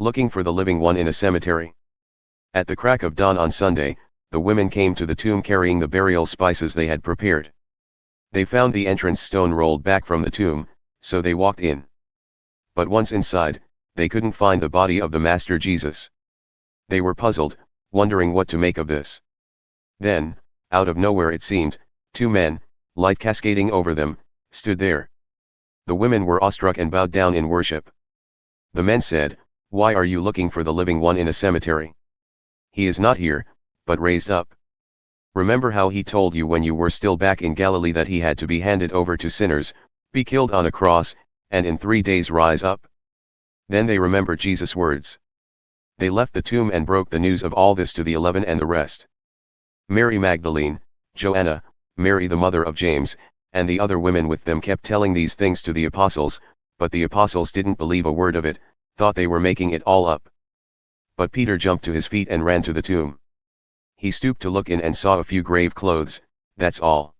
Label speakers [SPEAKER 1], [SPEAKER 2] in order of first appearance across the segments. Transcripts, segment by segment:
[SPEAKER 1] Looking for the living one in a cemetery. At the crack of dawn on Sunday, the women came to the tomb carrying the burial spices they had prepared. They found the entrance stone rolled back from the tomb, so they walked in. But once inside, they couldn't find the body of the Master Jesus. They were puzzled, wondering what to make of this. Then, out of nowhere it seemed, two men, light cascading over them, stood there. The women were awestruck and bowed down in worship. The men said, "Why are you looking for the living one in a cemetery? He is not here, but raised up. Remember how he told you when you were still back in Galilee that he had to be handed over to sinners, be killed on a cross, and in 3 days rise up?" Then they remembered Jesus' words. They left the tomb and broke the news of all this to the 11 and the rest. Mary Magdalene, Joanna, Mary the mother of James, and the other women with them kept telling these things to the apostles, but the apostles didn't believe a word of it, thought they were making it all up. But Peter jumped to his feet and ran to the tomb. He stooped to look in and saw a few grave clothes, that's all.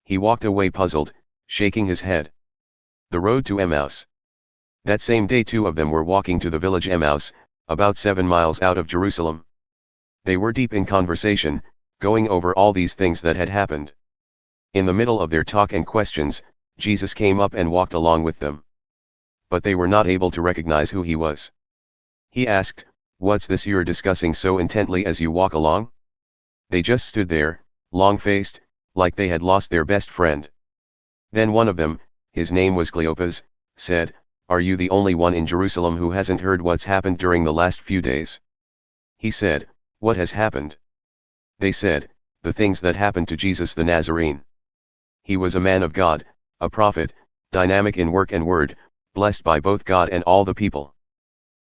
[SPEAKER 1] He walked away puzzled, shaking his head. The road to Emmaus. That same day 2 of them were walking to the village Emmaus, about 7 miles out of Jerusalem. They were deep in conversation, going over all these things that had happened. In the middle of their talk and questions, Jesus came up and walked along with them. But they were not able to recognize who he was. He asked, "What's this you're discussing so intently as you walk along?" They just stood there, long-faced, like they had lost their best friend. Then one of them, his name was Cleopas, said, "Are you the only one in Jerusalem who hasn't heard what's happened during the last few days?" He said, "What has happened?" They said, "The things that happened to Jesus the Nazarene. He was a man of God, a prophet, dynamic in work and word, blessed by both God and all the people.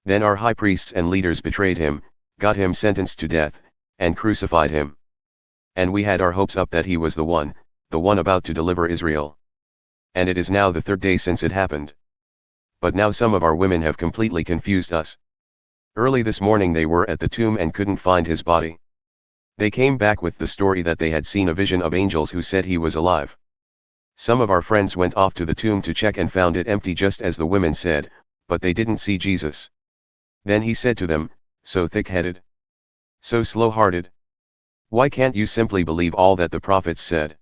[SPEAKER 1] Then our high priests and leaders betrayed him, got him sentenced to death, and crucified him. And we had our hopes up that he was the one about to deliver Israel. And it is now the 3rd day since it happened. But now some of our women have completely confused us. Early this morning they were at the tomb and couldn't find his body. They came back with the story that they had seen a vision of angels who said he was alive. Some of our friends went off to the tomb to check and found it empty just as the women said, but they didn't see Jesus. Then he said to them, 'So thick-headed? So slow-hearted? Why can't you simply believe all that the prophets said?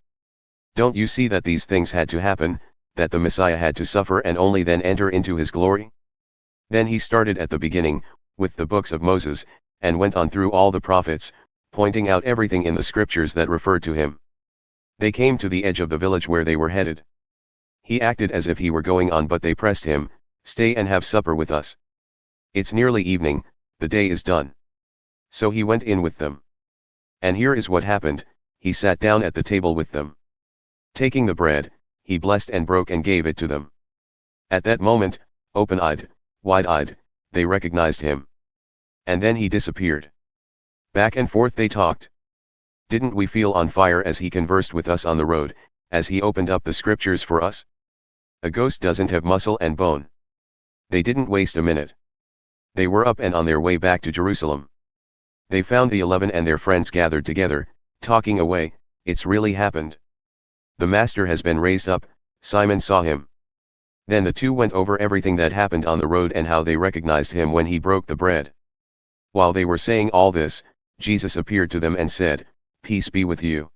[SPEAKER 1] Don't you see that these things had to happen, that the Messiah had to suffer and only then enter into his glory?' Then he started at the beginning, with the books of Moses, and went on through all the prophets, pointing out everything in the scriptures that referred to him. They came to the edge of the village where they were headed. He acted as if he were going on, but they pressed him, 'Stay and have supper with us. It's nearly evening, the day is done.' So he went in with them. And here is what happened, he sat down at the table with them. Taking the bread, he blessed and broke and gave it to them. At that moment, open-eyed, wide-eyed, they recognized him. And then he disappeared. Back and forth they talked. Didn't we feel on fire as he conversed with us on the road, as he opened up the scriptures for us? A ghost doesn't have muscle and bone. They didn't waste a minute. They were up and on their way back to Jerusalem. They found the 11 and their friends gathered together, talking away, 'It's really happened. The Master has been raised up, Simon saw him.' Then the 2 went over everything that happened on the road and how they recognized him when he broke the bread. While they were saying all this, Jesus appeared to them and said, 'Peace be with you.'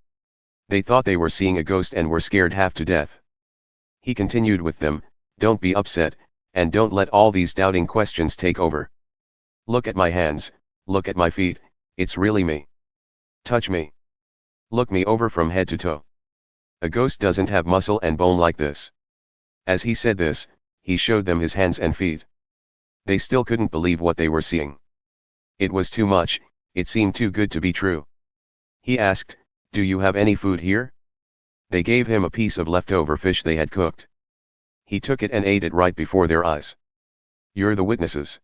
[SPEAKER 1] They thought they were seeing a ghost and were scared half to death. He continued with them, 'Don't be upset, and don't let all these doubting questions take over. Look at my hands, look at my feet, it's really me. Touch me. Look me over from head to toe. A ghost doesn't have muscle and bone like this.' As he said this, he showed them his hands and feet. They still couldn't believe what they were seeing. It was too much, it seemed too good to be true. He asked, 'Do you have any food here?' They gave him a piece of leftover fish they had cooked. He took it and ate it right before their eyes. 'You're the witnesses.'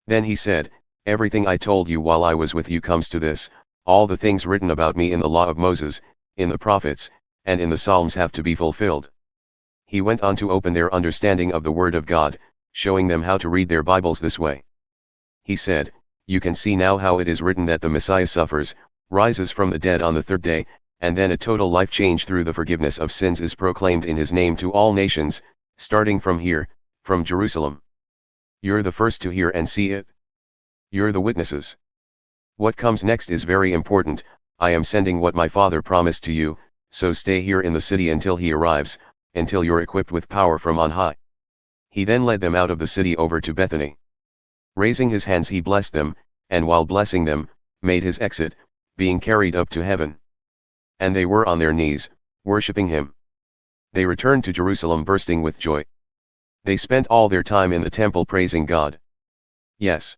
[SPEAKER 1] Then he said, 'Everything I told you while I was with you comes to this, all the things written about me in the law of Moses, in the prophets, and in the Psalms have to be fulfilled.' He went on to open their understanding of the Word of God, showing them how to read their Bibles this way. He said, 'You can see now how it is written that the Messiah suffers, rises from the dead on the 3rd day, and then a total life change through the forgiveness of sins is proclaimed in his name to all nations, starting from here, from Jerusalem. You're the first to hear and see it. You're the witnesses. What comes next is very important. I am sending what my Father promised to you, so stay here in the city until he arrives, until you're equipped with power from on high." He then led them out of the city over to Bethany. Raising his hands he blessed them, and while blessing them, made his exit, being carried up to heaven. And they were on their knees, worshipping him. They returned to Jerusalem bursting with joy. They spent all their time in the temple praising God. Yes.